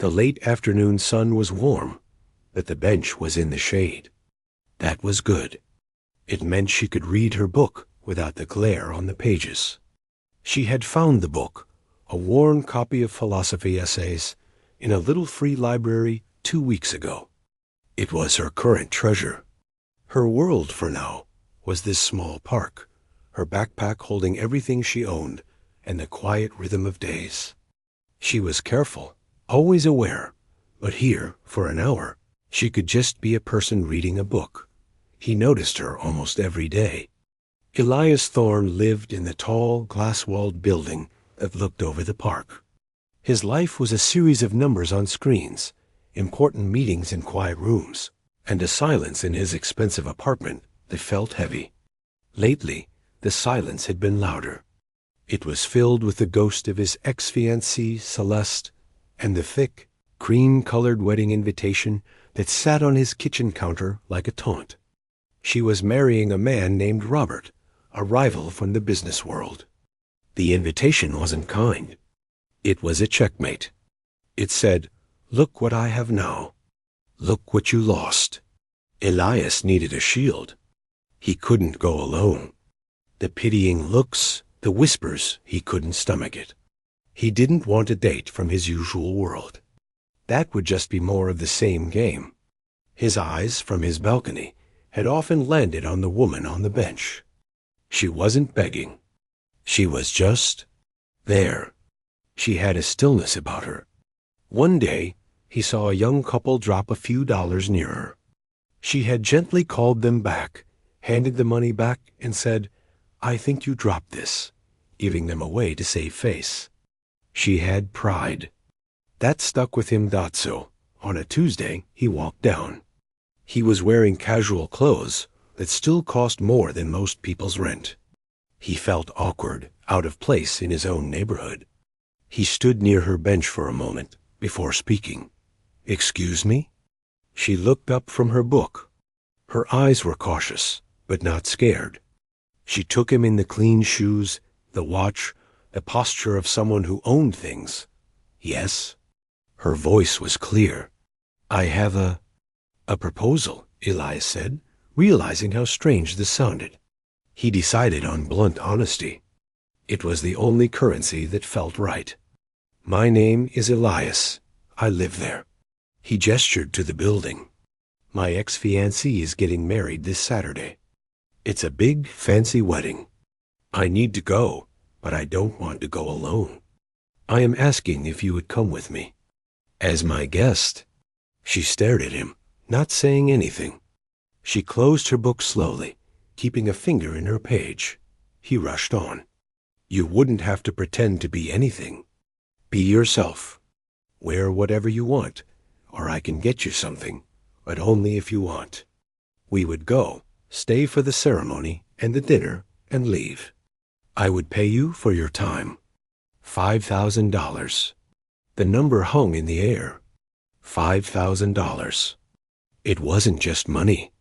The late afternoon sun was warm, but the bench was in the shade. That was good. It meant she could read her book without the glare on the pages. She had found the book, a worn copy of philosophy essays, in a little free library 2 weeks ago. It was her current treasure. Her world, for now, was this small park, her backpack holding everything she owned, and the quiet rhythm of days. She was careful, always aware, but here, for an hour, she could just be a person reading a book. He noticed her almost every day. Elias Thorne lived in the tall, glass-walled building that looked over the park. His life was a series of numbers on screens, important meetings in quiet rooms, and a silence in his expensive apartment that felt heavy. Lately, the silence had been louder. It was filled with the ghost of his ex-fiancée, Celeste, and the thick, cream-colored wedding invitation that sat on his kitchen counter like a taunt. She was marrying a man named Robert, a rival from the business world. The invitation wasn't kind. It was a checkmate. It said, "Look what I have now. Look what you lost." Elias needed a shield. He couldn't go alone. The pitying looks, the whispers, he couldn't stomach it. He didn't want a date from his usual world. That would just be more of the same game. His eyes, from his balcony, had often landed on the woman on the bench. She wasn't begging. She was just there. She had a stillness about her. One day, he saw a young couple drop a few dollars near her. She had gently called them back, handed the money back, and said, "I think you dropped this," giving them away to save face. She had pride. That stuck with him. So, on a Tuesday, he walked down. He was wearing casual clothes that still cost more than most people's rent. He felt awkward, out of place in his own neighborhood. He stood near her bench for a moment before speaking. "Excuse me?" She looked up from her book. Her eyes were cautious, but not scared. She took him in the clean shoes, the watch, the posture of someone who owned things. "Yes?" Her voice was clear. "I have a proposal," Elias said, realizing how strange this sounded. He decided on blunt honesty. It was the only currency that felt right. "My name is Elias. I live there." He gestured to the building. "My ex-fiancée is getting married this Saturday. It's a big, fancy wedding. I need to go, but I don't want to go alone. I am asking if you would come with me. As my guest." She stared at him, not saying anything. She closed her book slowly, keeping a finger in her page. He rushed on. "You wouldn't have to pretend to be anything. Be yourself. Wear whatever you want, or I can get you something, but only if you want. We would go, stay for the ceremony and the dinner, and leave. I would pay you for your time. $5,000. The number hung in the air. $5,000. It wasn't just money.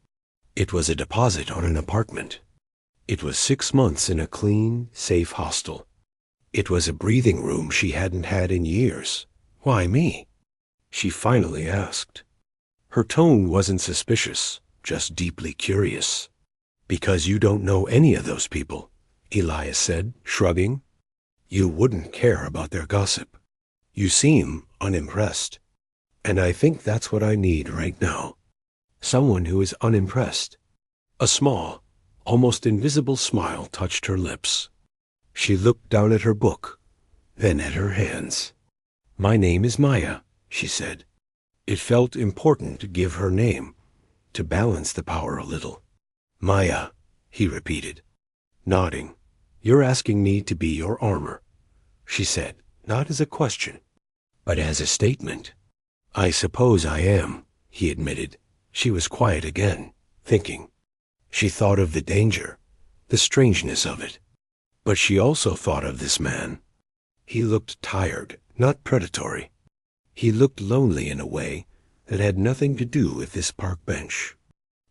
It was a deposit on an apartment. It was 6 months in a clean, safe hostel. It was a breathing room she hadn't had in years. "Why me?" she finally asked. Her tone wasn't suspicious, just deeply curious. "Because you don't know any of those people," Elias said, shrugging. "You wouldn't care about their gossip. You seem unimpressed. And I think that's what I need right now. Someone who is unimpressed." A small, almost invisible smile touched her lips. She looked down at her book, then at her hands. "My name is Maya," she said. It felt important to give her name, to balance the power a little. "Maya," he repeated, nodding. "You're asking me to be your armor," she said, not as a question, but as a statement. "I suppose I am," he admitted. She was quiet again, thinking. She thought of the danger, the strangeness of it. But she also thought of this man. He looked tired, not predatory. He looked lonely in a way that had nothing to do with this park bench.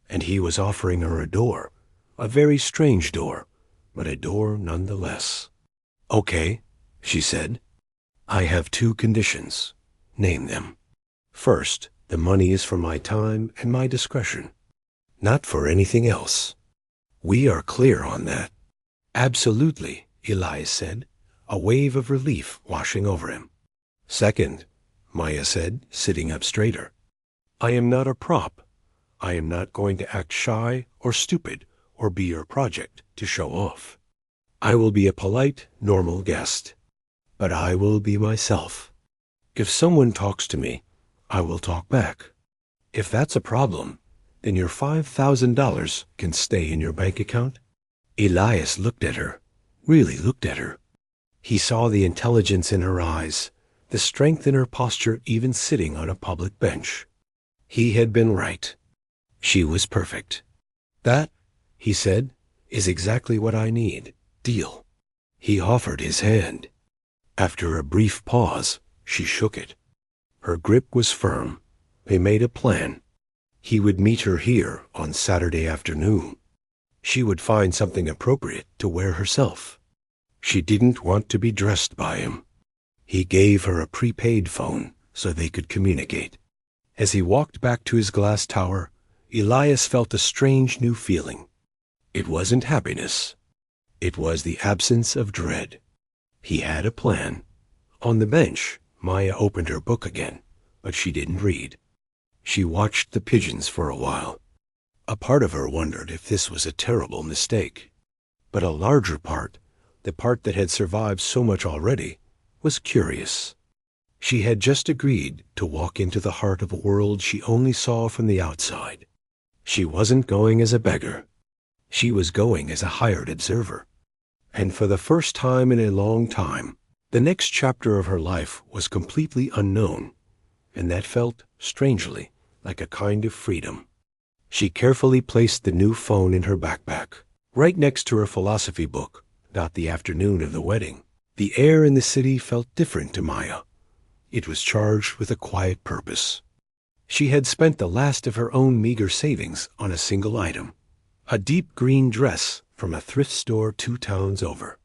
And he was offering her a door, a very strange door, but a door nonetheless. "Okay," she said. "I have 2 conditions. Name them." First, the money is for my time and my discretion, not for anything else. We are clear on that. Absolutely, Elias said, a wave of relief washing over him. Second, Maya said, sitting up straighter, I am not a prop. I am not going to act shy or stupid or be your project to show off. I will be a polite, normal guest. But I will be myself. If someone talks to me, I will talk back. If that's a problem, then your $5,000 can stay in your bank account. Elias looked at her, really looked at her. He saw the intelligence in her eyes, the strength in her posture even sitting on a public bench. He had been right. She was perfect. That, he said, is exactly what I need. Deal. He offered his hand. After a brief pause, she shook it. Her grip was firm. They made a plan. He would meet her here on Saturday afternoon. She would find something appropriate to wear herself. She didn't want to be dressed by him. He gave her a prepaid phone so they could communicate. As he walked back to his glass tower, Elias felt a strange new feeling. It wasn't happiness. It was the absence of dread. He had a plan. On the bench, Maya opened her book again, but she didn't read. She watched the pigeons for a while. A part of her wondered if this was a terrible mistake. But a larger part, the part that had survived so much already, was curious. She had just agreed to walk into the heart of a world she only saw from the outside. She wasn't going as a beggar. She was going as a hired observer. And for the first time in a long time, the next chapter of her life was completely unknown, and that felt, strangely, like a kind of freedom. She carefully placed the new phone in her backpack, right next to her philosophy book, not the afternoon of the wedding. The air in the city felt different to Maya. It was charged with a quiet purpose. She had spent the last of her own meager savings on a single item, a deep green dress from a thrift store 2 towns over.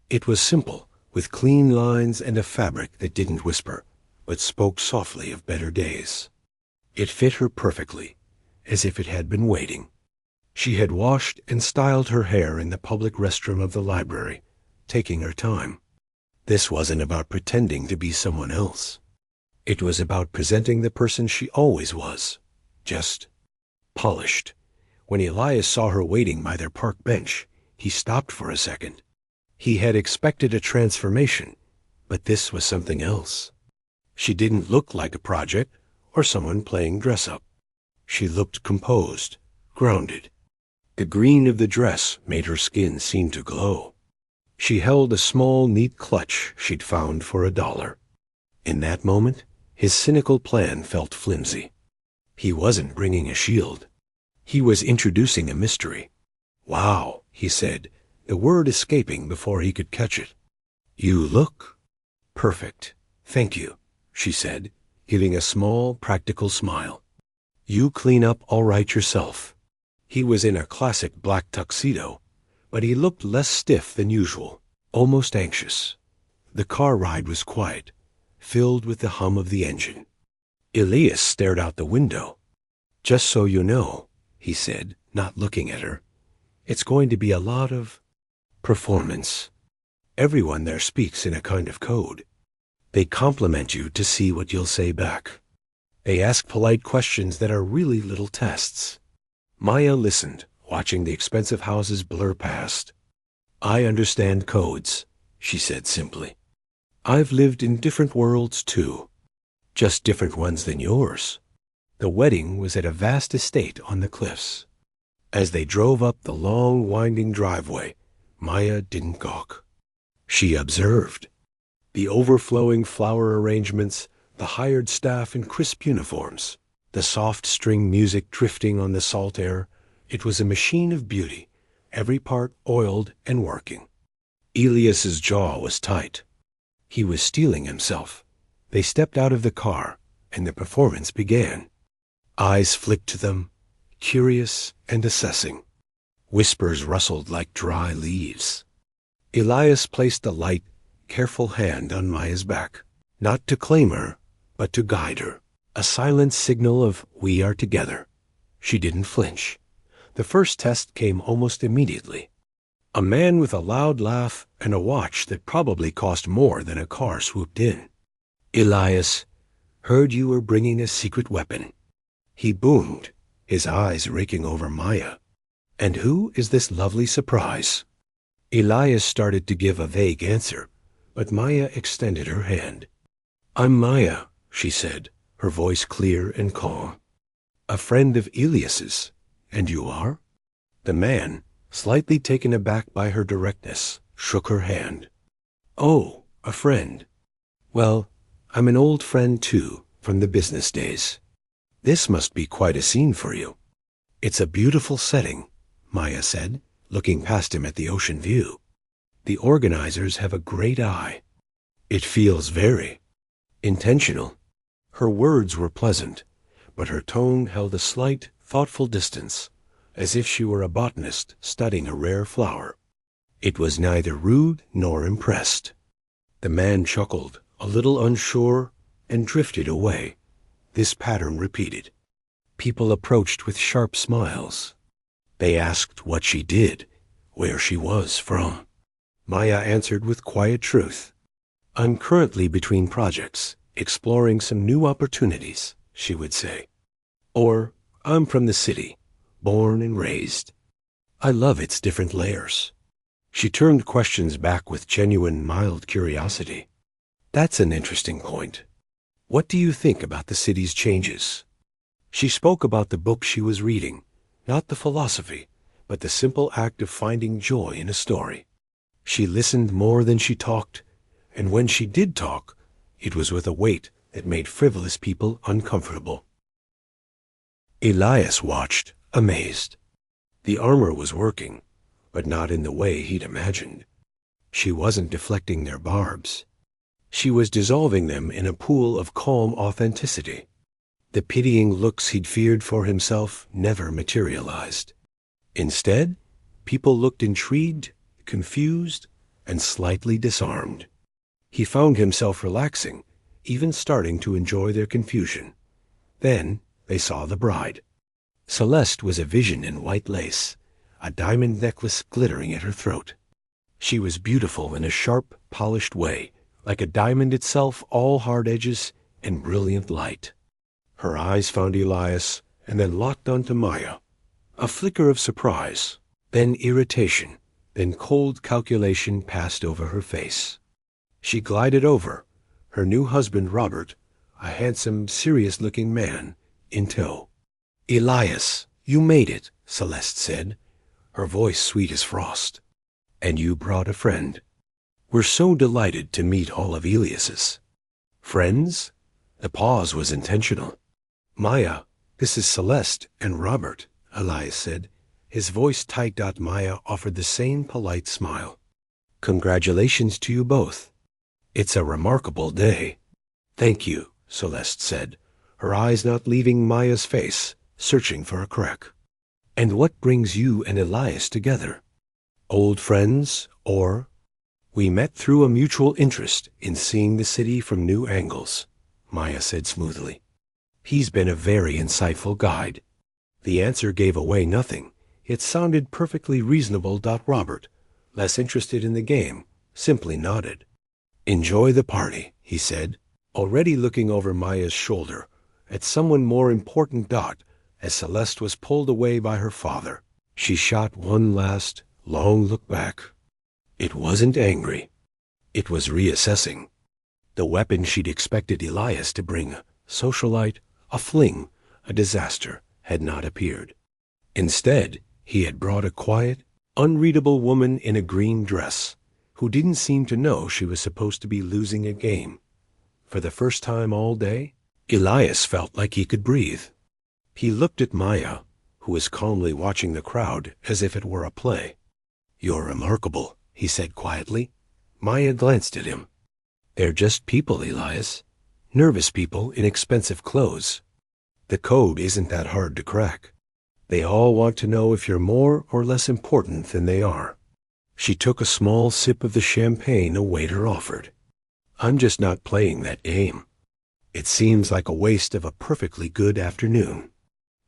It was simple, with clean lines and a fabric that didn't whisper, but spoke softly of better days. It fit her perfectly, as if it had been waiting. She had washed and styled her hair in the public restroom of the library, taking her time. This wasn't about pretending to be someone else. It was about presenting the person she always was, just polished. When Elias saw her waiting by their park bench, he stopped for a second. He had expected a transformation, but this was something else. She didn't look like a project or someone playing dress-up. She looked composed, grounded. The green of the dress made her skin seem to glow. She held a small, neat clutch she'd found for $1. In that moment, his cynical plan felt flimsy. He wasn't bringing a shield. He was introducing a mystery. Wow, he said, the word escaping before he could catch it. You look perfect. Thank you, she said, giving a small, practical smile. You clean up all right yourself. He was in a classic black tuxedo, but he looked less stiff than usual, almost anxious. The car ride was quiet, filled with the hum of the engine. Elias stared out the window. Just so you know, he said, not looking at her, it's going to be a lot of performance. Everyone there speaks in a kind of code. They compliment you to see what you'll say back. They ask polite questions that are really little tests. Maya listened, watching the expensive houses blur past. I understand codes, she said simply. I've lived in different worlds too, just different ones than yours. The wedding was at a vast estate on the cliffs. As they drove up the long, winding driveway, Maya didn't gawk. She observed. The overflowing flower arrangements, the hired staff in crisp uniforms, the soft string music drifting on the salt air. It was a machine of beauty, every part oiled and working. Elias's jaw was tight. He was steeling himself. They stepped out of the car, and the performance began. Eyes flicked to them, curious and assessing. Whispers rustled like dry leaves. Elias placed a light, careful hand on Maya's back, not to claim her, but to guide her. A silent signal of "we are together." She didn't flinch. The first test came almost immediately. A man with a loud laugh and a watch that probably cost more than a car swooped in. "Elias, heard you were bringing a secret weapon," he boomed, his eyes raking over Maya. "And who is this lovely surprise?" Elias started to give a vague answer, but Maya extended her hand. "I'm Maya," she said, her voice clear and calm. "A friend of Elias's. And you are?" The man, slightly taken aback by her directness, shook her hand. "Oh, a friend. Well, I'm an old friend too, from the business days. This must be quite a scene for you." "It's a beautiful setting," Maya said, looking past him at the ocean view. "The organizers have a great eye. It feels very intentional." Her words were pleasant, but her tone held a slight, thoughtful distance, as if she were a botanist studying a rare flower. It was neither rude nor impressed. The man chuckled, a little unsure, and drifted away. This pattern repeated. People approached with sharp smiles. They asked what she did, where she was from. Maya answered with quiet truth. "I'm currently between projects, exploring some new opportunities," she would say. Or, "I'm from the city, born and raised. I love its different layers." She turned questions back with genuine, mild curiosity. "That's an interesting point. What do you think about the city's changes?" She spoke about the book she was reading, not the philosophy, but the simple act of finding joy in a story. She listened more than she talked, and when she did talk, it was with a weight that made frivolous people uncomfortable. Elias watched, amazed. The armor was working, but not in the way he'd imagined. She wasn't deflecting their barbs. She was dissolving them in a pool of calm authenticity. The pitying looks he'd feared for himself never materialized. Instead, people looked intrigued, confused, and slightly disarmed. He found himself relaxing, even starting to enjoy their confusion. Then they saw the bride. Celeste was a vision in white lace, a diamond necklace glittering at her throat. She was beautiful in a sharp, polished way, like a diamond itself, all hard edges and brilliant light. Her eyes found Elias and then locked onto Maya. A flicker of surprise, then irritation, then cold calculation passed over her face. She glided over, her new husband Robert, a handsome, serious-looking man, in tow. "Elias, you made it," Celeste said, her voice sweet as frost. "And you brought a friend. We're so delighted to meet all of Elias's." "Friends?" The pause was intentional. "Maya, this is Celeste and Robert," Elias said. His voice tight. Maya offered the same polite smile. "Congratulations to you both. It's a remarkable day." "Thank you," Celeste said, her eyes not leaving Maya's face, searching for a crack. "And what brings you and Elias together? Old friends, or—" "We met through a mutual interest in seeing the city from new angles," Maya said smoothly. "He's been a very insightful guide." The answer gave away nothing. It sounded perfectly reasonable. Robert, less interested in the game, simply nodded. "Enjoy the party," he said, already looking over Maya's shoulder at someone more important. As Celeste was pulled away by her father, she shot one last, long look back. It wasn't angry. It was reassessing. The weapon she'd expected Elias to bring, a socialite, a fling, a disaster, had not appeared. Instead, he had brought a quiet, unreadable woman in a green dress, who didn't seem to know she was supposed to be losing a game. For the first time all day, Elias felt like he could breathe. He looked at Maya, who was calmly watching the crowd as if it were a play. "You're remarkable," he said quietly. Maya glanced at him. "They're just people, Elias. Nervous people in expensive clothes. The code isn't that hard to crack. They all want to know if you're more or less important than they are." She took a small sip of the champagne a waiter offered. "I'm just not playing that game." It seems like a waste of a perfectly good afternoon.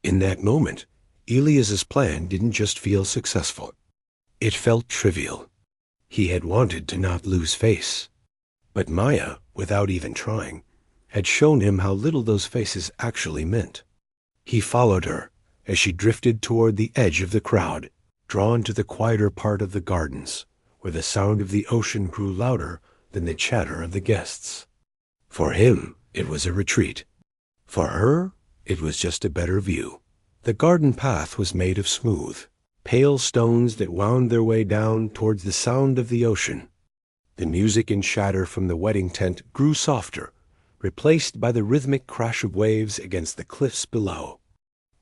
In that moment, Elias's plan didn't just feel successful. It felt trivial. He had wanted to not lose face. But Maya, without even trying, had shown him how little those faces actually meant. He followed her as she drifted toward the edge of the crowd, drawn to the quieter part of the gardens, where the sound of the ocean grew louder than the chatter of the guests. For him, it was a retreat. For her, it was just a better view. The garden path was made of smooth, pale stones that wound their way down towards the sound of the ocean. The music and chatter from the wedding tent grew softer, replaced by the rhythmic crash of waves against the cliffs below.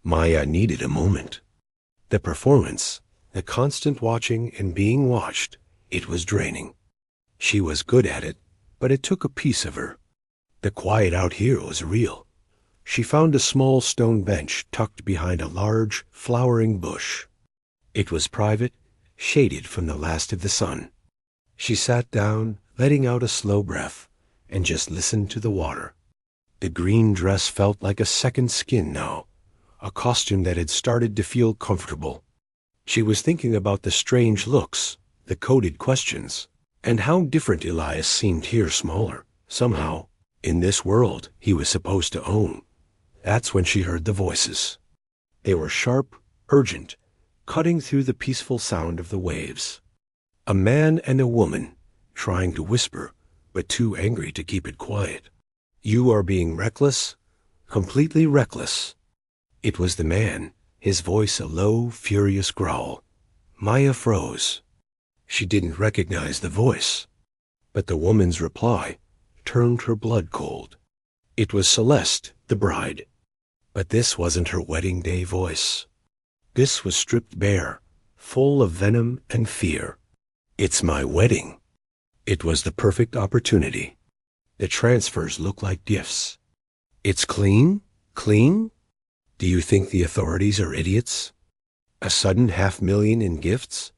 Maya needed a moment. The performance, the constant watching and being watched, it was draining. She was good at it, but it took a piece of her. The quiet out here was real. She found a small stone bench tucked behind a large, flowering bush. It was private, shaded from the last of the sun. She sat down, letting out a slow breath, and just listened to the water. The green dress felt like a second skin now, a costume that had started to feel comfortable. She was thinking about the strange looks, the coded questions, and how different Elias seemed here smaller, somehow, in this world he was supposed to own. That's when she heard the voices. They were sharp, urgent, cutting through the peaceful sound of the waves. A man and a woman, trying to whisper, but too angry to keep it quiet. You are being reckless, completely reckless. It was the man, his voice a low, furious growl. Maya froze. She didn't recognize the voice, but the woman's reply turned her blood cold. It was Celeste, the bride. But this wasn't her wedding day voice. This was stripped bare, full of venom and fear. It's my wedding. It was the perfect opportunity. The transfers look like gifts. It's clean? Clean? Do you think the authorities are idiots? A sudden $500,000 in gifts?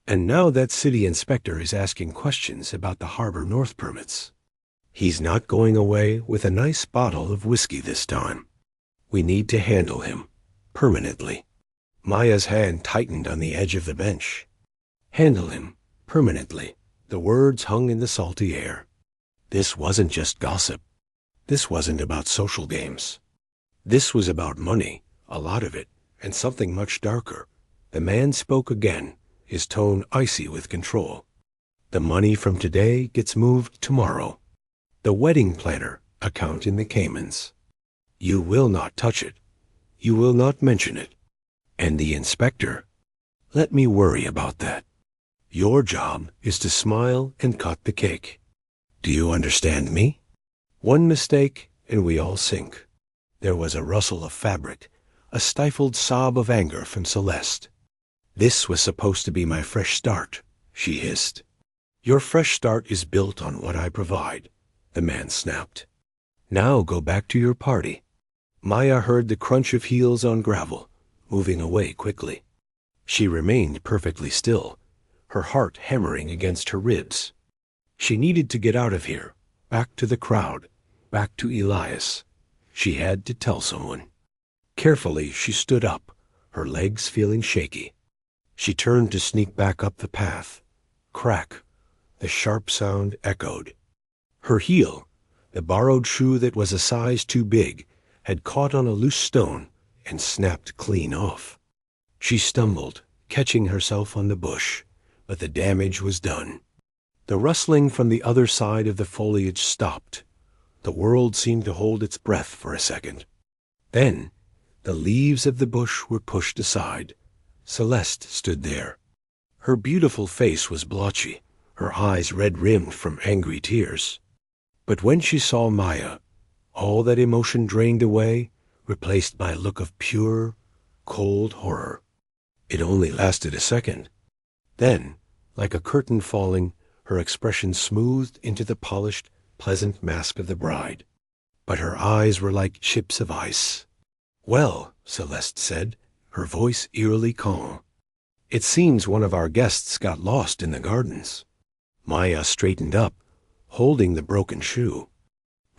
And now that city inspector is asking questions about the Harbor North permits. He's not going away with a nice bottle of whiskey this time. We need to handle him, permanently. Maya's hand tightened on the edge of the bench. Handle him, permanently. The words hung in the salty air. This wasn't just gossip. This wasn't about social games. This was about money, a lot of it, and something much darker. The man spoke again, his tone icy with control. The money from today gets moved tomorrow. The wedding planner account in the Caymans. You will not touch it. You will not mention it. And the inspector, let me worry about that. Your job is to smile and cut the cake. Do you understand me? One mistake and we all sink. There was a rustle of fabric, a stifled sob of anger from Celeste. This was supposed to be my fresh start, she hissed. Your fresh start is built on what I provide, the man snapped. Now go back to your party. Maya heard the crunch of heels on gravel, moving away quickly. She remained perfectly still, her heart hammering against her ribs. She needed to get out of here, back to the crowd, back to Elias. She had to tell someone. Carefully, she stood up, her legs feeling shaky. She turned to sneak back up the path. Crack. The sharp sound echoed. Her heel, the borrowed shoe that was a size too big, had caught on a loose stone and snapped clean off. She stumbled, catching herself on the bush, but the damage was done. The rustling from the other side of the foliage stopped. The world seemed to hold its breath for a second. Then, the leaves of the bush were pushed aside. Celeste stood there. Her beautiful face was blotchy, her eyes red-rimmed from angry tears. But when she saw Maya, all that emotion drained away, replaced by a look of pure, cold horror. It only lasted a second. Then, like a curtain falling, her expression smoothed into the polished, pleasant mask of the bride. But her eyes were like chips of ice. Well, Celeste said, her voice eerily calm. It seems one of our guests got lost in the gardens. Maya straightened up, holding the broken shoe.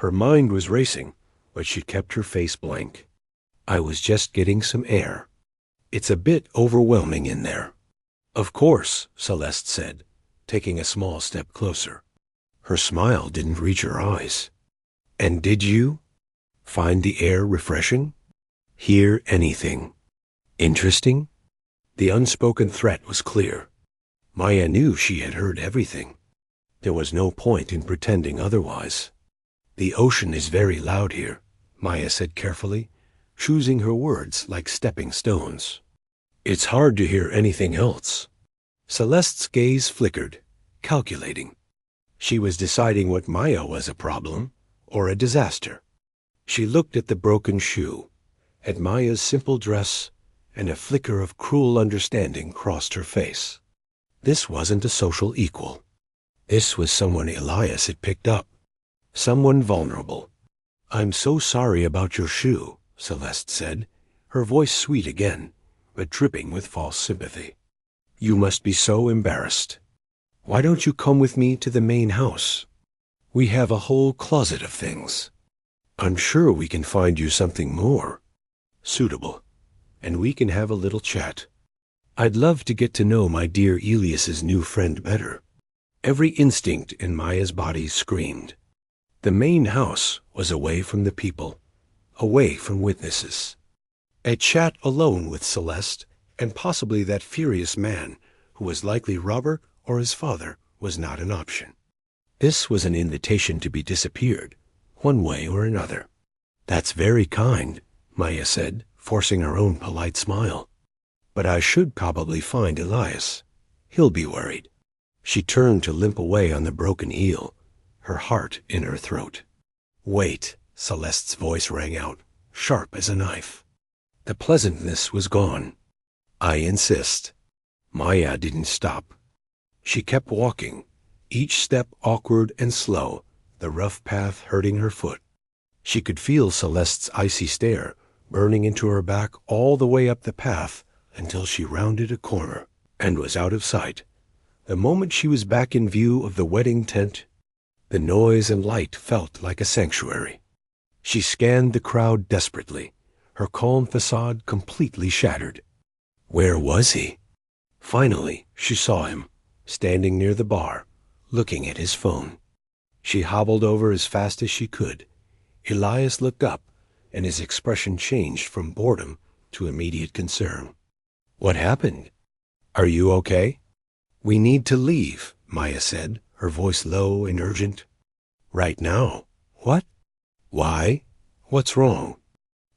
Her mind was racing, but she kept her face blank. I was just getting some air. It's a bit overwhelming in there. Of course, Celeste said, taking a small step closer. Her smile didn't reach her eyes. And did you find the air refreshing? Hear anything interesting? The unspoken threat was clear. Maya knew she had heard everything. There was no point in pretending otherwise. The ocean is very loud here, Maya said carefully, choosing her words like stepping stones. It's hard to hear anything else. Celeste's gaze flickered, calculating. She was deciding what Maya was, a problem or a disaster. She looked at the broken shoe, at Maya's simple dress, and a flicker of cruel understanding crossed her face. This wasn't a social equal. This was someone Elias had picked up. Someone vulnerable. I'm so sorry about your shoe, Celeste said, her voice sweet again, but dripping with false sympathy. You must be so embarrassed. Why don't you come with me to the main house? We have a whole closet of things. I'm sure we can find you something more suitable, and we can have a little chat. I'd love to get to know my dear Elias's new friend better. Every instinct in Maya's body screamed. The main house was away from the people, away from witnesses. A chat alone with Celeste, and possibly that furious man, who was likely Robert or his father, was not an option. This was an invitation to be disappeared, one way or another. That's very kind, Maya said, forcing her own polite smile. But I should probably find Elias. He'll be worried. She turned to limp away on the broken heel, her heart in her throat. Wait, Celeste's voice rang out, sharp as a knife. The pleasantness was gone. I insist. Maya didn't stop. She kept walking, each step awkward and slow, the rough path hurting her foot. She could feel Celeste's icy stare burning into her back all the way up the path until she rounded a corner and was out of sight. The moment she was back in view of the wedding tent, the noise and light felt like a sanctuary. She scanned the crowd desperately, her calm facade completely shattered. Where was he? Finally, she saw him, standing near the bar, looking at his phone. She hobbled over as fast as she could. Elias looked up, and his expression changed from boredom to immediate concern. What happened? Are you okay? We need to leave, Maya said, her voice low and urgent. Right now. What? Why? What's wrong?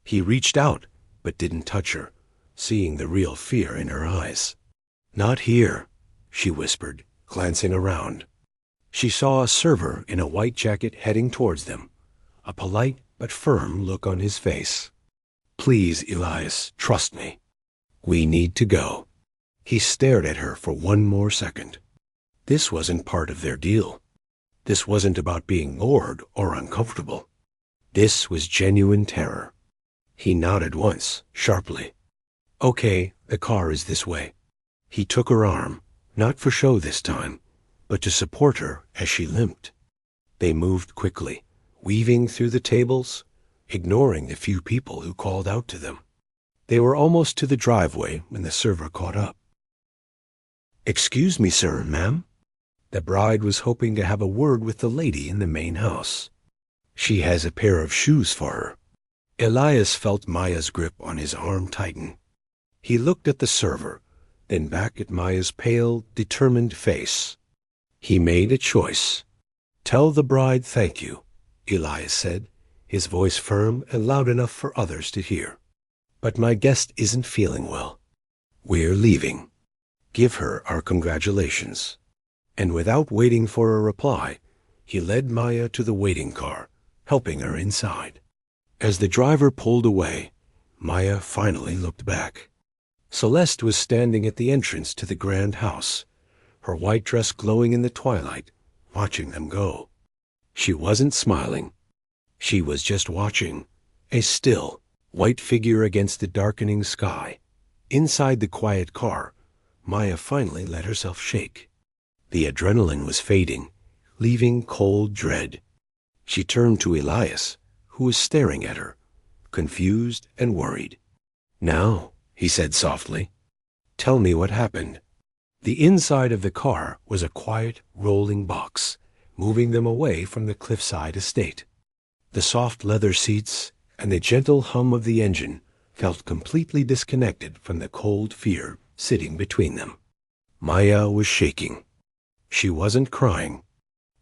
He reached out, but didn't touch her, seeing the real fear in her eyes. Not here, she whispered, glancing around. She saw a server in a white jacket heading towards them, a polite but firm look on his face. Please, Elias, trust me. We need to go. He stared at her for one more second. This wasn't part of their deal. This wasn't about being bored or uncomfortable. This was genuine terror. He nodded once, sharply. Okay, the car is this way. He took her arm, not for show this time, but to support her as she limped. They moved quickly, weaving through the tables, ignoring the few people who called out to them. They were almost to the driveway when the server caught up. Excuse me, sir, ma'am. The bride was hoping to have a word with the lady in the main house. She has a pair of shoes for her. Elias felt Maya's grip on his arm tighten. He looked at the server, then back at Maya's pale, determined face. He made a choice. Tell the bride thank you, Elias said, his voice firm and loud enough for others to hear. But my guest isn't feeling well. We're leaving. Give her our congratulations. And without waiting for a reply, he led Maya to the waiting car, helping her inside. As the driver pulled away, Maya finally looked back. Celeste was standing at the entrance to the grand house, her white dress glowing in the twilight, watching them go. She wasn't smiling. She was just watching, a still, white figure against the darkening sky. Inside the quiet car, Maya finally let herself shake. The adrenaline was fading, leaving cold dread. She turned to Elias, who was staring at her, confused and worried. "Now," he said softly, "tell me what happened." The inside of the car was a quiet, rolling box, moving them away from the cliffside estate. The soft leather seats and the gentle hum of the engine felt completely disconnected from the cold fear sitting between them. Maya was shaking. She wasn't crying.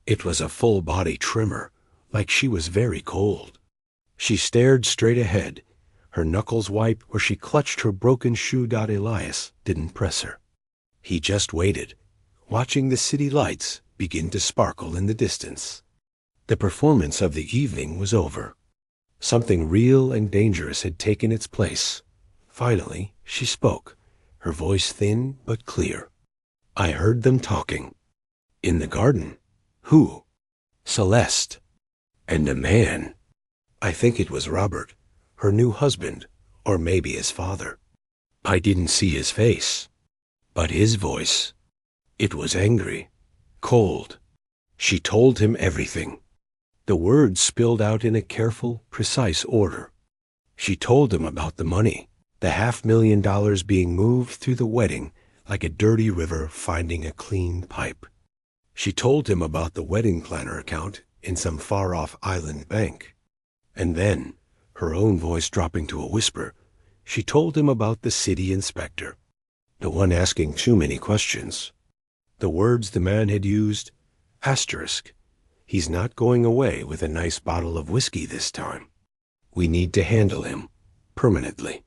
It was a full-body tremor, like she was very cold. She stared straight ahead, her knuckles white where she clutched her broken shoe. Elias didn't press her. He just waited, watching the city lights begin to sparkle in the distance. The performance of the evening was over. Something real and dangerous had taken its place. Finally, she spoke, her voice thin but clear. "I heard them talking." "In the garden? Who?" "Celeste. And a man. I think it was Robert, her new husband, or maybe his father. I didn't see his face. But his voice, it was angry, cold. She told him everything. The words spilled out in a careful, precise order. She told him about the money, the $500,000 being moved through the wedding like a dirty river finding a clean pipe. She told him about the wedding planner account in some far-off island bank. And then, her own voice dropping to a whisper, she told him about the city inspector, the one asking too many questions. The words the man had used, asterisk. He's not going away with a nice bottle of whiskey this time. We need to handle him, permanently.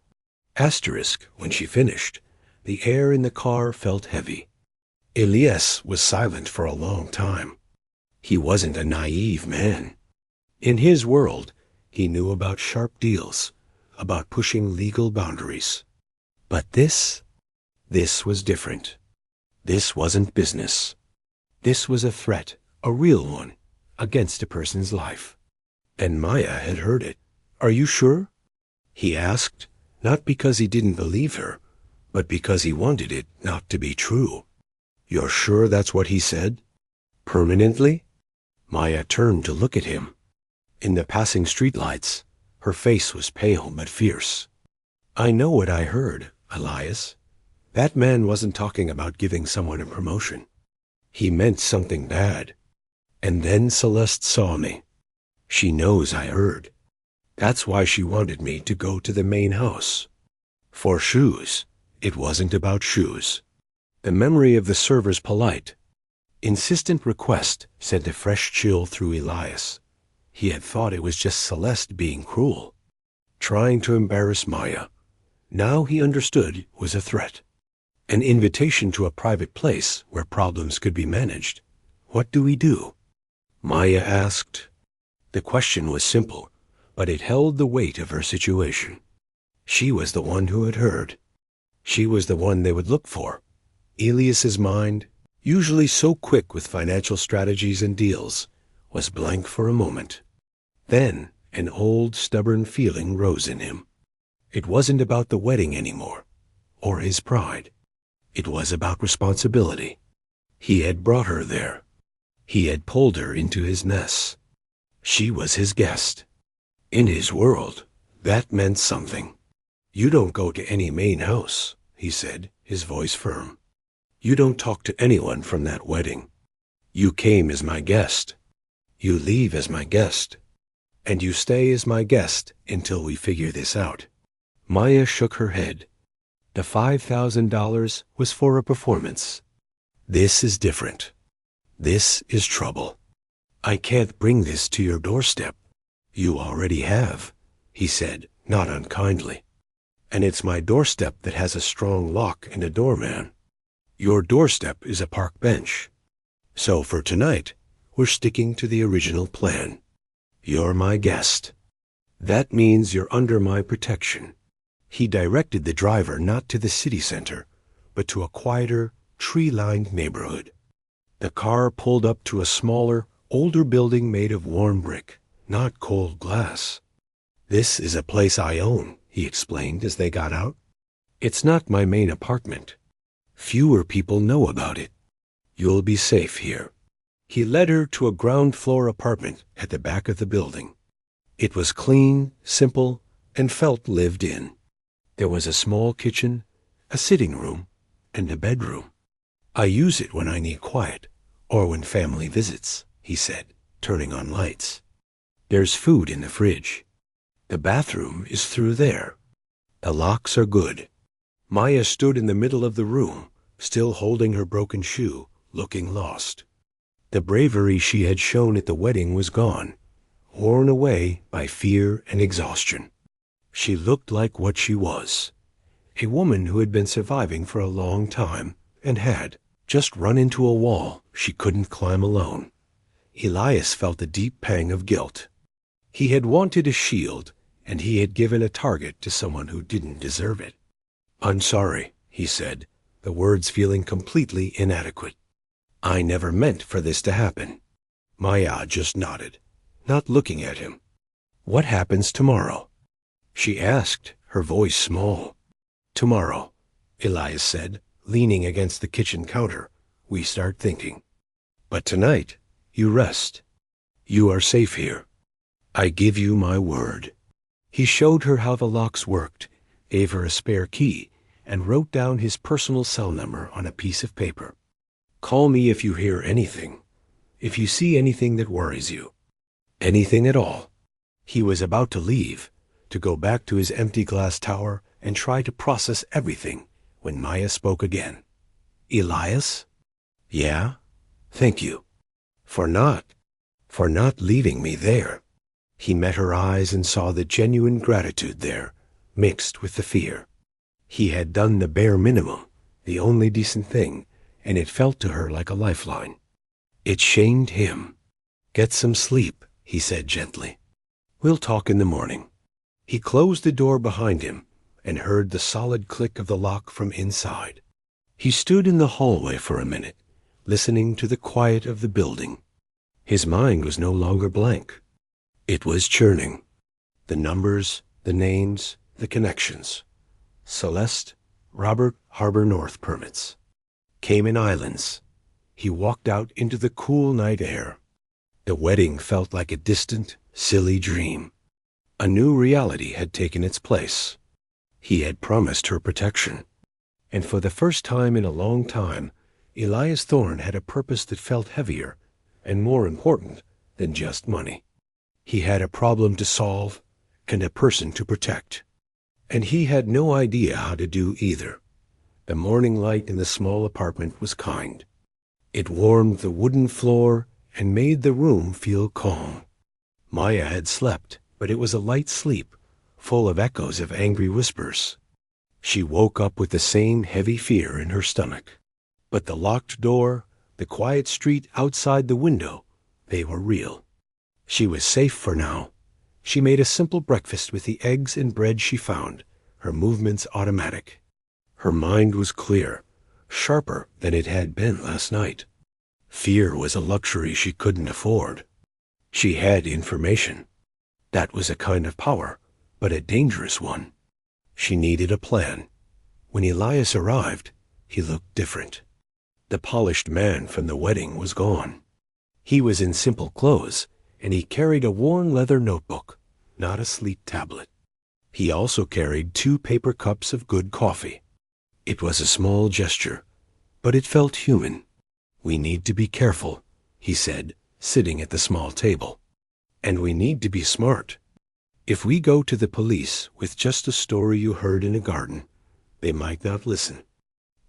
Asterisk, when she finished, the air in the car felt heavy. Elias was silent for a long time. He wasn't a naive man. In his world, he knew about sharp deals, about pushing legal boundaries. But this was different. This wasn't business. This was a threat, a real one, against a person's life. And Maya had heard it. "Are you sure?" he asked, not because he didn't believe her, but because he wanted it not to be true. "You're sure that's what he said? Permanently?" Maya turned to look at him. In the passing streetlights, her face was pale but fierce. "I know what I heard, Elias. That man wasn't talking about giving someone a promotion. He meant something bad. And then Celeste saw me. She knows I heard. That's why she wanted me to go to the main house. For shoes. It wasn't about shoes." The memory of the server's polite, insistent request sent a fresh chill through Elias. He had thought it was just Celeste being cruel, trying to embarrass Maya. Now he understood it was a threat, an invitation to a private place where problems could be managed. "What do we do?" Maya asked. The question was simple, but it held the weight of her situation. She was the one who had heard. She was the one they would look for. Elias's mind, usually so quick with financial strategies and deals, was blank for a moment. Then an old, stubborn feeling rose in him. It wasn't about the wedding anymore, or his pride. It was about responsibility. He had brought her there. He had pulled her into his nest. She was his guest. In his world, that meant something. "You don't go to any main house," he said, his voice firm. "You don't talk to anyone from that wedding. You came as my guest. You leave as my guest. And you stay as my guest until we figure this out." Maya shook her head. The $5,000 was for a performance. "This is different. This is trouble. I can't bring this to your doorstep. You already have," he said, not unkindly. "And it's my doorstep that has a strong lock and a doorman. Your doorstep is a park bench. So for tonight, we're sticking to the original plan. You're my guest. That means you're under my protection." He directed the driver not to the city center, but to a quieter, tree-lined neighborhood. The car pulled up to a smaller, older building made of warm brick, not cold glass. "This is a place I own," he explained as they got out. "It's not my main apartment. Fewer people know about it. You'll be safe here." He led her to a ground-floor apartment at the back of the building. It was clean, simple, and felt lived in. There was a small kitchen, a sitting room, and a bedroom. "I use it when I need quiet, or when family visits," he said, turning on lights. "There's food in the fridge. The bathroom is through there. The locks are good." Maya stood in the middle of the room, still holding her broken shoe, looking lost. The bravery she had shown at the wedding was gone, worn away by fear and exhaustion. She looked like what she was, a woman who had been surviving for a long time and had just run into a wall she couldn't climb alone. Elias felt a deep pang of guilt. He had wanted a shield, and he had given a target to someone who didn't deserve it. "I'm sorry," he said, the words feeling completely inadequate. "I never meant for this to happen." Maya just nodded, not looking at him. "What happens tomorrow?" she asked, her voice small. "Tomorrow," Elias said, leaning against the kitchen counter, "we start thinking. But tonight, you rest. You are safe here. I give you my word." He showed her how the locks worked, gave her a spare key, and wrote down his personal cell number on a piece of paper. "Call me if you hear anything, if you see anything that worries you. Anything at all." He was about to leave, to go back to his empty glass tower and try to process everything, when Maya spoke again. "Elias?" "Yeah? Thank you. For not leaving me there." He met her eyes and saw the genuine gratitude there, mixed with the fear. He had done the bare minimum, the only decent thing, and it felt to her like a lifeline. It shamed him. "Get some sleep," he said gently. "We'll talk in the morning." He closed the door behind him and heard the solid click of the lock from inside. He stood in the hallway for a minute, listening to the quiet of the building. His mind was no longer blank. It was churning. The numbers, the names, the connections. Celeste, Robert Harbor North permits. Cayman Islands. He walked out into the cool night air. The wedding felt like a distant, silly dream. A new reality had taken its place. He had promised her protection. And for the first time in a long time, Elias Thorne had a purpose that felt heavier and more important than just money. He had a problem to solve and a person to protect. And he had no idea how to do either. The morning light in the small apartment was kind. It warmed the wooden floor and made the room feel calm. Maya had slept, but it was a light sleep, full of echoes of angry whispers. She woke up with the same heavy fear in her stomach. But the locked door, the quiet street outside the window, they were real. She was safe for now. She made a simple breakfast with the eggs and bread she found, her movements automatic. Her mind was clear, sharper than it had been last night. Fear was a luxury she couldn't afford. She had information. That was a kind of power, but a dangerous one. She needed a plan. When Elias arrived, he looked different. The polished man from the wedding was gone. He was in simple clothes, and he carried a worn leather notebook, not a sleep tablet. He also carried 2 paper cups of good coffee. It was a small gesture, but it felt human. "We need to be careful," he said, sitting at the small table. "And we need to be smart. If we go to the police with just a story you heard in a garden, they might not listen.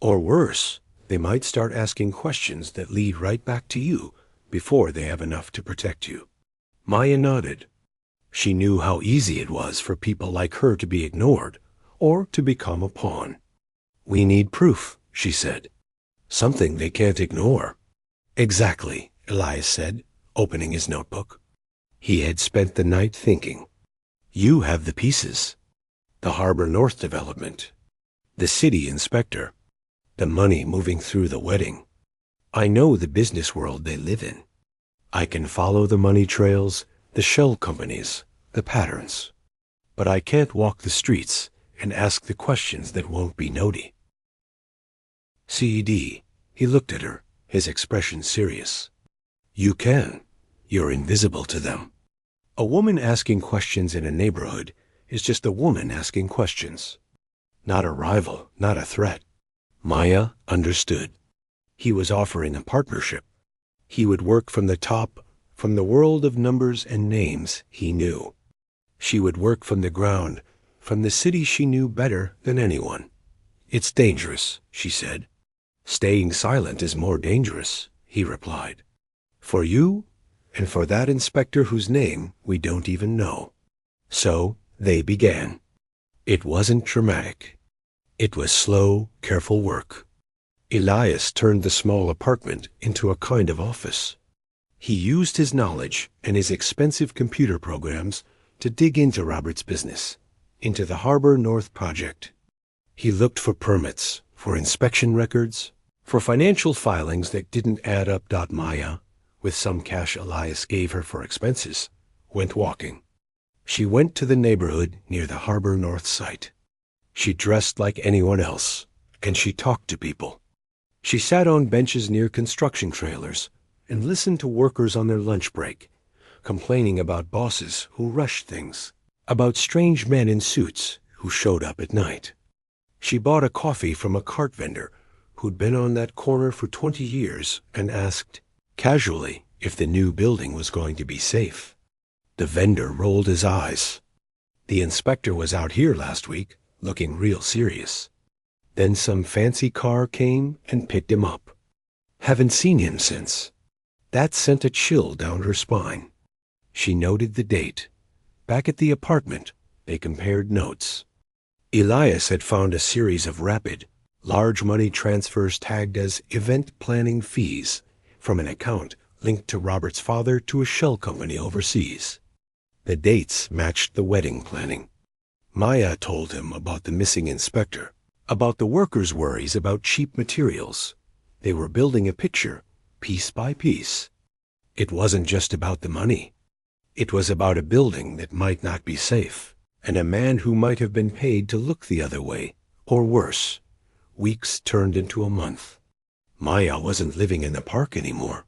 Or worse, they might start asking questions that lead right back to you before they have enough to protect you." Maya nodded. She knew how easy it was for people like her to be ignored or to become a pawn. "We need proof," she said. "Something they can't ignore." "Exactly," Elias said, opening his notebook. He had spent the night thinking. "You have the pieces. The Harbor North development. The city inspector. The money moving through the wedding. I know the business world they live in. I can follow the money trails, the shell companies, the patterns. But I can't walk the streets and ask the questions that won't be noti." "CED," he looked at her, his expression serious. You can. You're invisible to them. A woman asking questions in a neighborhood is just a woman asking questions. Not a rival, not a threat. Maya understood. He was offering a partnership. He would work from the top, from the world of numbers and names he knew. She would work from the ground, from the city she knew better than anyone. It's dangerous, she said. Staying silent is more dangerous, he replied. For you, and for that inspector whose name we don't even know. So they began. It wasn't dramatic. It was slow, careful work. Elias turned the small apartment into a kind of office. He used his knowledge and his expensive computer programs to dig into Robert's business, into the Harbor North project. He looked for permits, for inspection records, for financial filings that didn't add up. Maya, with some cash Elias gave her for expenses, went walking. She went to the neighborhood near the Harbor North site. She dressed like anyone else, and she talked to people. She sat on benches near construction trailers and listened to workers on their lunch break, complaining about bosses who rushed things, about strange men in suits who showed up at night. She bought a coffee from a cart vendor who'd been on that corner for 20 years and asked, casually, if the new building was going to be safe. The vendor rolled his eyes. The inspector was out here last week, looking real serious. Then some fancy car came and picked him up. Haven't seen him since. That sent a chill down her spine. She noted the date. Back at the apartment, they compared notes. Elias had found a series of rapid, large money transfers tagged as event planning fees from an account linked to Robert's father to a shell company overseas. The dates matched the wedding planning. Maya told him about the missing inspector, about the workers' worries about cheap materials. They were building a picture, piece by piece. It wasn't just about the money. It was about a building that might not be safe, and a man who might have been paid to look the other way, or worse. Weeks turned into a month. Maya wasn't living in the park anymore.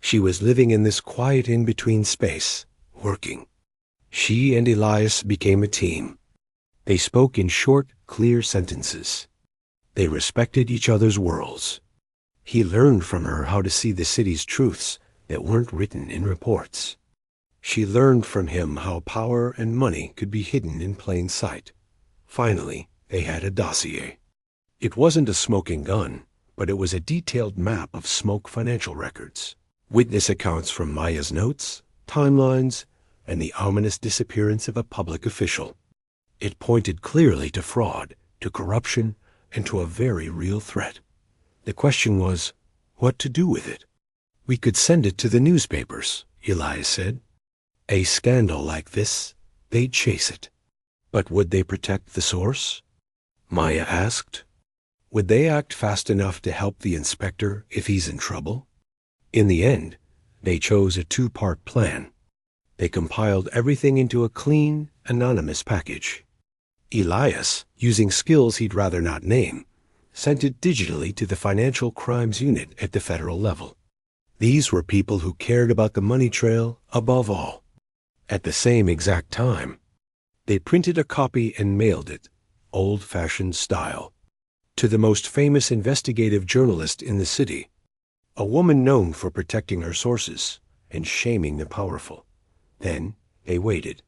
She was living in this quiet in-between space, working. She and Elias became a team. They spoke in short, clear sentences. They respected each other's worlds. He learned from her how to see the city's truths that weren't written in reports. She learned from him how power and money could be hidden in plain sight. Finally, they had a dossier. It wasn't a smoking gun, but it was a detailed map of Smoke financial records, witness accounts from Maya's notes, timelines, and the ominous disappearance of a public official. It pointed clearly to fraud, to corruption, and to a very real threat. The question was, what to do with it? We could send it to the newspapers, Elias said. A scandal like this, they'd chase it. But would they protect the source? Maya asked. Would they act fast enough to help the inspector if he's in trouble? In the end, they chose a two-part plan. They compiled everything into a clean, anonymous package. Elias, using skills he'd rather not name, sent it digitally to the Financial Crimes Unit at the federal level. These were people who cared about the money trail above all. At the same exact time, they printed a copy and mailed it, old-fashioned style, to the most famous investigative journalist in the city, a woman known for protecting her sources and shaming the powerful. Then they waited.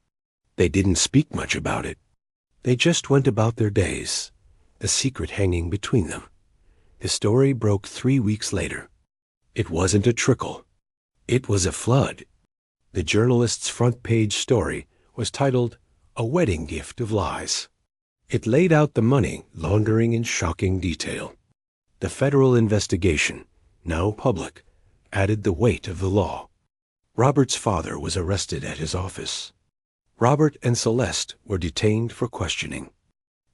They didn't speak much about it. They just went about their days, the secret hanging between them. The story broke 3 weeks later. It wasn't a trickle. It was a flood. The journalist's front-page story was titled, A Wedding Gift of Lies. It laid out the money laundering in shocking detail. The federal investigation, now public, added the weight of the law. Robert's father was arrested at his office. Robert and Celeste were detained for questioning.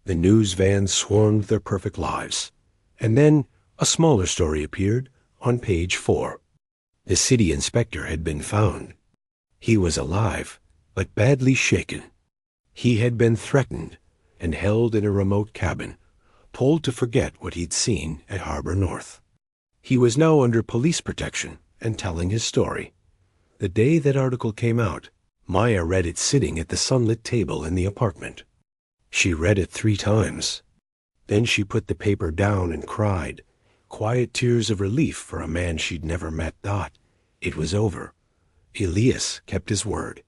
The news vans swarmed their perfect lives. And then a smaller story appeared on page 4. The city inspector had been found. He was alive, but badly shaken. He had been threatened and held in a remote cabin, told to forget what he'd seen at Harbor North. He was now under police protection and telling his story. The day that article came out, Maya read it sitting at the sunlit table in the apartment. She read it 3 times. Then she put the paper down and cried, quiet tears of relief for a man she'd never met. It was over. Elias kept his word.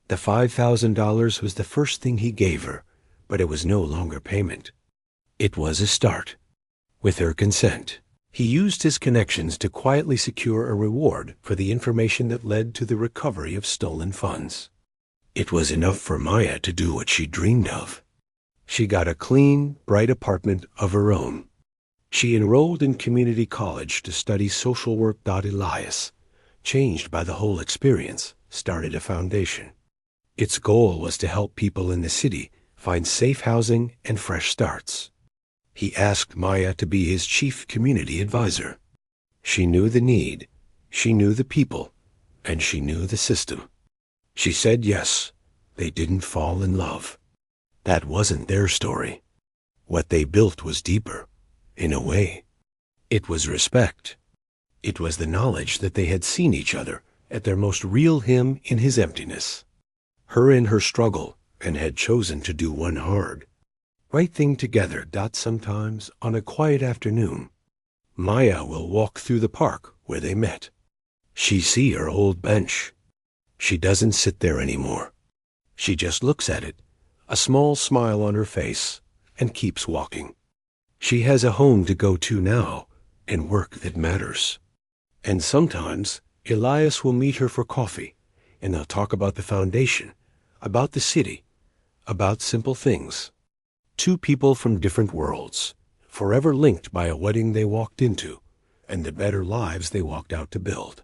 The $5,000 was the first thing he gave her, but it was no longer payment. It was a start. With her consent, he used his connections to quietly secure a reward for the information that led to the recovery of stolen funds. It was enough for Maya to do what she dreamed of. She got a clean, bright apartment of her own. She enrolled in community college to study social work. Elias, changed by the whole experience, started a foundation. Its goal was to help people in the city find safe housing and fresh starts. He asked Maya to be his chief community advisor. She knew the need, she knew the people, and she knew the system. She said yes. They didn't fall in love. That wasn't their story. What they built was deeper, in a way. It was respect. It was the knowledge that they had seen each other at their most real, him in his emptiness, her in her struggle, and had chosen to do one hard, right thing together. Sometimes, on a quiet afternoon, Maya will walk through the park where they met. She see her old bench. She doesn't sit there anymore. She just looks at it, a small smile on her face, and keeps walking. She has a home to go to now, and work that matters. And sometimes Elias will meet her for coffee, and they'll talk about the foundation, about the city, about simple things. 2 people from different worlds, forever linked by a wedding they walked into, and the better lives they walked out to build.